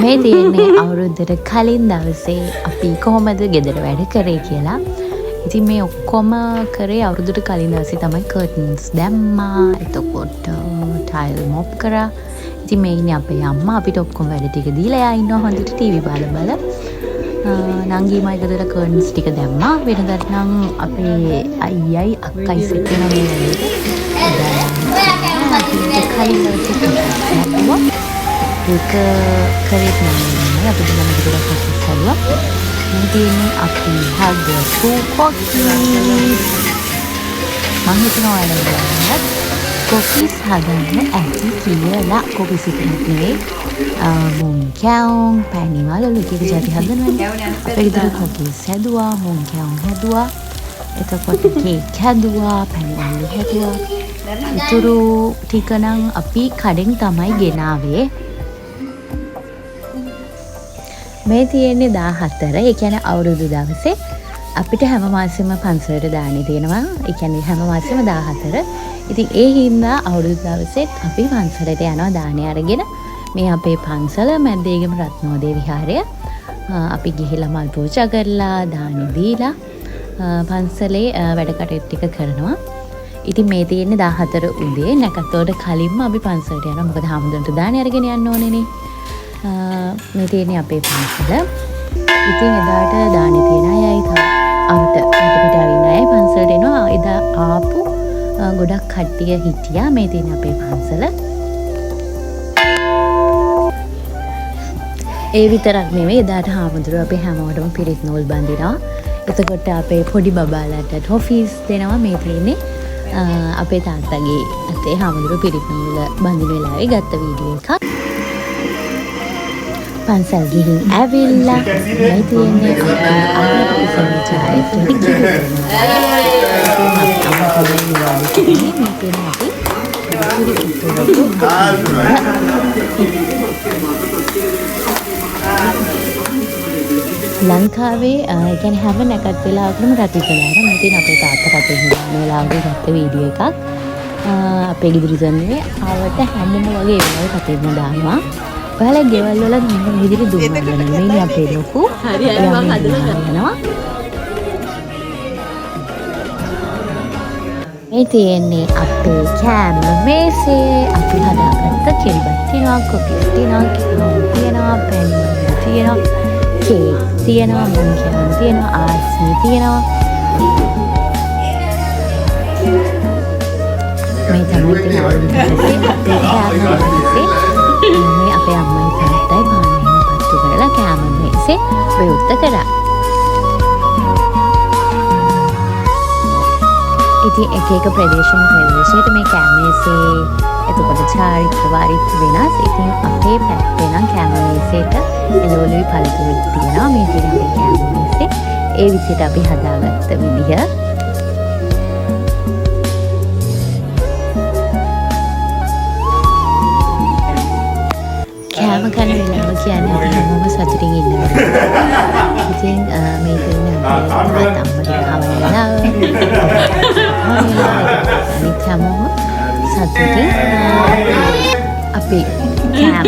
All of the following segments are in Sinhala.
මේ තියෙන්නේ අවුරුද්දට කලින් දවසේ අපි කොහොමද ගෙදර වැඩ කරේ කියලා. ඉතින් මේ ඔක්කොම කරේ අවුරුද්දට කලින් දවසේ තමයි කර්ටන්ස් දැම්මා. එතකොට ටයිල් මොප් කරා. ඉතින් මේ ඉන්නේ අපේ අම්මා අපිට ඔක්කොම වැඩ ටික දීලා එයා ඉන්නවා හොඳට ටීවී බල. නංගී මයි ගෙදර කර්ටන්ස් ටික දැම්මා. වෙනදට නම් අපේ අයියයි අක්කයි සෙට් වෙනවා මේ වැඩේට. කලින් දවසේ ඒක කරේත් නෑ අපි දෙන්නම ගෙදර කොෆිස් හදුවා. මේ තියෙන්නේ අපි හදපු කොෆිස්. මම හිතනවා නේද කොෆිස් හදන්න ඇති කියලා. කොෆිස් එකක් නෙවෙයි මුං කැවුම් පැණි වල එක જાති හදනවනේ. අපේ ගෙදර කොෆිස් හැදුවා, මුං කැවුම් හැදුවා, එතකොට කේක් හැදුවා, පැණි වල හැදුවා. ඉතුරු ටික නම් අපි කඩෙන් තමයි ගෙනාවේ. මේ තියෙන්නේ 14. ඒ කියන්නේ අවුරුදු දවසේ අපිට හැම මාසෙම පන්සලට දාන්නේ තියෙනවා. ඒ කියන්නේ හැම මාසෙම 14. ඉතින් ඒ හින්දා අවුරුදු දවසෙත් අපි පන්සලට යනවා දානේ අරගෙන. මේ අපේ පන්සල මැද්දේගම රත්නෝදේ විහාරය. අපි ගිහිල්ලා මල් පූජා කරලා දානේ දීලා පන්සලේ වැඩ කටයුතු ටික කරනවා. ඉතින් මේ තියෙන්නේ 14 උදේ නැකතෝට කලින්ම අපි පන්සලට යනවා. මොකද හැමදෙන්ට දානේ අරගෙන යන්න ඕනේනේ. මේ තියෙන්නේ අපේ පන්සල. ඉතින් එදාට දානේ තියන අයයි අවට පිට ආවින්න අය පන්සලට එනවා. එදා ආපු ගොඩක් කට්ටිය හිටියා. මේ තියෙන්නේ අපේ පන්සල. ඒ විතරක් නෙවෙයි එදාට හාමුදුරුවෝ අපේ හැමෝටම පිරිත් නූල් බඳිනවා. එතකොට අපේ පොඩි බබාලට ටොෆීස් දෙනවා. මේ තියෙන්නේ අපේ තාත්තගේ අතේ හාමුදුරුවෝ පිරිත් නූල් බඳින වෙලාවේ ගත්ත වීඩියෝ එකක්. පන්සල් ගිහින් ඇවිල්ලා මේ තියෙන්නේ අපේ සංචාරයට ලංකාවේ කියන්නේ හැම නැකත් වෙලාවකම රට විතරයි. මේ තියෙන අපේ තාත්තා රටේ ඉඳන් වෙලාවක ගත්ත වීඩියෝ එකක්. අපේ ගිදිරිසන්නේ ආවට හැමෝම වගේ ඒ වෙලාවේ කතේම දානවා. ඔයාලා ගෙවල් වල මෙන්න මේ විදිහට දුවනවා. මේ අපේ ලොකු හරි හරි මම හදලා කරනවා. මේ තියෙන්නේ අපේ කෑම මේසේ. අපි හදාගත්ත කිරිබත් තියෙනවා, කොපිස් තියෙනවා, කිරෝ තියෙනවා, පැණි තියෙනවා, කේක් තියෙනවා, මුං කෑම තියෙනවා, ආස්මි තියෙනවා. මේ තමයි තියෙන්නේ අපේ කෑම මේසේ. මේ අපේ අම්මයි තාත්තයි පානෙම පත්තු කරලා කෑම මේසේ ප්‍රයුක්ත කරා. ඉතින් එක එක ප්‍රදේශයට මේ කෑම මේසේ එතකොට චාරිත්‍ර වාරිත්‍ර වෙනස්. ඉතින් අපේ පැත්තේ නම් කෑම මේසේට එළවලුයි පළතුරු තියෙනවා. මේ තියෙන අපේ කෑම මේසේ ඒ විදිහට අපි හදාගත්ත විදිහ. කෑම කන වෙලාව කියන්නේ අපි හැමෝම සතුටින් ඉන්නවා. ඉතින් මේ තියෙන අපේ අම්මට කවලා අනිත් හැමෝම සතුටින් අපි කෑම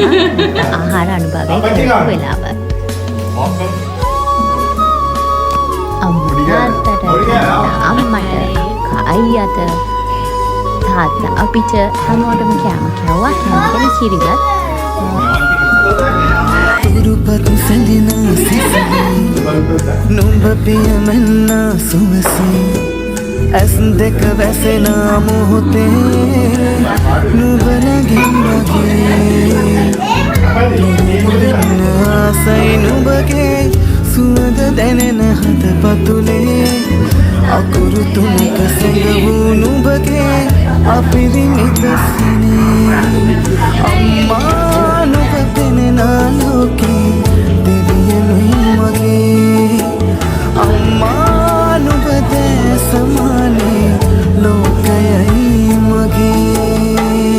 ආහාර අනුභවය කරපු වෙලාව. අම්මට අයියට තාත්තා අපිට හැමෝටම කෑම කෑවා. කෑම කිරිබත් උරුපත් සැඳින සිසුවී නුඹ පියමෙන්න සුවසී ඇස් දෙක වැසෙන මොහොතේ නුඹ නැගින් වගේ ආසයි නුඹගේ සුවඳ දැනෙන හද පතුලේ අකුරු තුනක සැඟවූ නුඹගේ අපිරිමිත සිනේ අම්මා නුඹ පෙනෙන ලෝකේ දෙවියනුයි මගේ අම්මා නුඹ දැ සමානේ ලෝකයයි මගේ.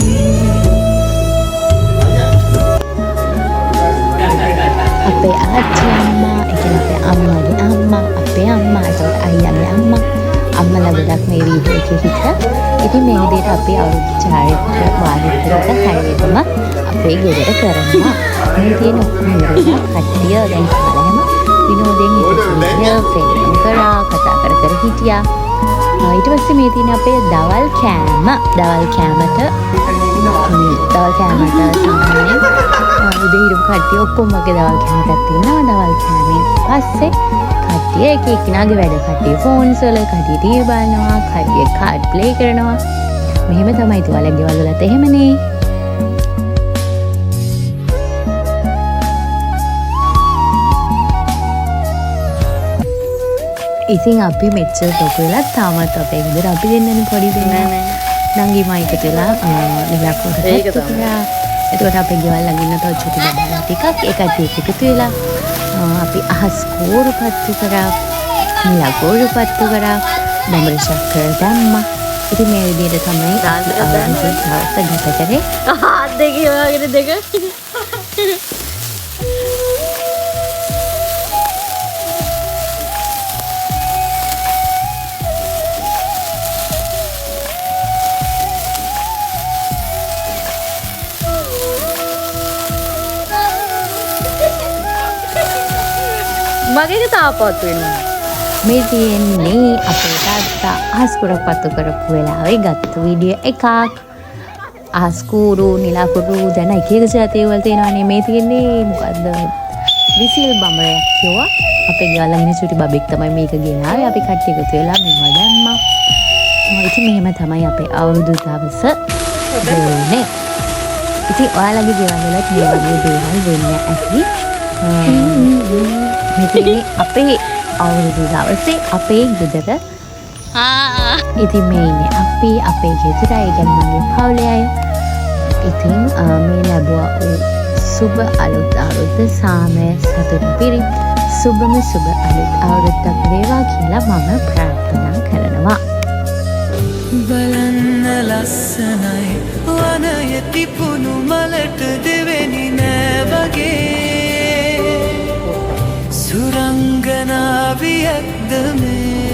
අපේ ආච්චි අම්මා, ඒ කියන්නේ අපේ අම්මාගේ අම්මා, අපේ අම්මා, ඒතකොට අයියාගේ අම්මා, අම්මලා ගොඩක් මේ වීඩියෝ එකේ හිටියා. ඉතින් මේ විදිහට අපි අවුරුදු චාරිත්‍ර වාරිත්‍රක හැමෝම අපේ ගෙදර කරනවා. මේ තියෙන ඔක්කොම ඉවරලා කට්ටිය දැන් කාලෙම විනෝදයෙන් හිටියා, ෆිල්ම් කරා, කතා කර හිටියා. ඊට පස්සේ මේ තියෙන අපේ දවල් කෑම. දවල් කෑමට සාමාන්‍යයෙන් උදේ හිටපු කට්ටිය ඔක්කොම වගේ දවල් කෑමක් තියෙනවා. දවල් කෑමෙන් පස්සේ කට්ටිය එක එක්කෙනාගේ වැඩ, කට්ටිය ෆෝන්ස් වල, කට්ටිය ටීවී බලනවා, කට්ටිය කාඩ් ප්ලේ කරනවා. මෙහෙම තමයි තුවාලේ ගෙවල් වලත් එහෙමනේ. ඉතින් අපි මෙච්චර ලොකු වෙලා තාමත් අපේ ගෙදර අපි දෙන්නනේ පොඩි දෙන්නා. නංගිමයි එකතු වෙලා නිලාපුරට ගත්තා. එතකොට අපේ ගෙවල් ළඟ ඉන්න තව චුටි බබා ටිකක් ඒකට එකතු වෙලා අපි අහස් කෝරු පත්තු කරා, නිලා කෝරු පත්තු කරා, බඹර ශක්කර දැම්මා. ඉතින් මේ විදිහට තමයි අවුරුදු දවස ගත කරේ. දෙකේ වගේ දෙක. මගේ තාපත් වෙනවා. මේ තියෙන්නේ අපේ තාත්තා අහස්කුර පත්තු කරපු වෙලාවේ ගත්ත වීඩියෝ එකක්. අහස්කුරු, නිලාකුරු දැන් එක එක જાතිය වල තියෙනවානේ. මේ තියෙන්නේ මොකද්ද? විසිල් බඹරයක් කිව්වා. අපේ ගෙවල් ළඟ ඉන්න චුටි බබෙක් තමයි මේක ගෙනාවේ. අපි කට්ටිය එකතු වෙලා මේවා දැම්මා. ඉතින් මෙහෙම තමයි අපේ අවුරුදු දවස වෙන්නේ. ඉතින් ඔයාලගේ ගෙවල් වලත් මේ වගේ දේවල් වෙන්න ඇති. මෙතන අපේ අවුරුදු දවසේ අපේ ගෙදර. ඉතින් මේ ඉන්නේ අපි අපේ ගෙදර. ඒ කියන්නේ මගේ පවුලේ අය. ඉතින් මේ ලැබුවා සුබ අලුත් අවුරුද්ද සාමය සතුට පිරි සුබම සුබ අලුත් අවුරුද්දක් වේවා කියලා මම ප්‍රාර්ථනා කරනවා. බලන්න ලස්සනයි වනයේ තිබුණු මලට දෙවෙනි නෑ වගේ සුරංගනාවියක්ද මේ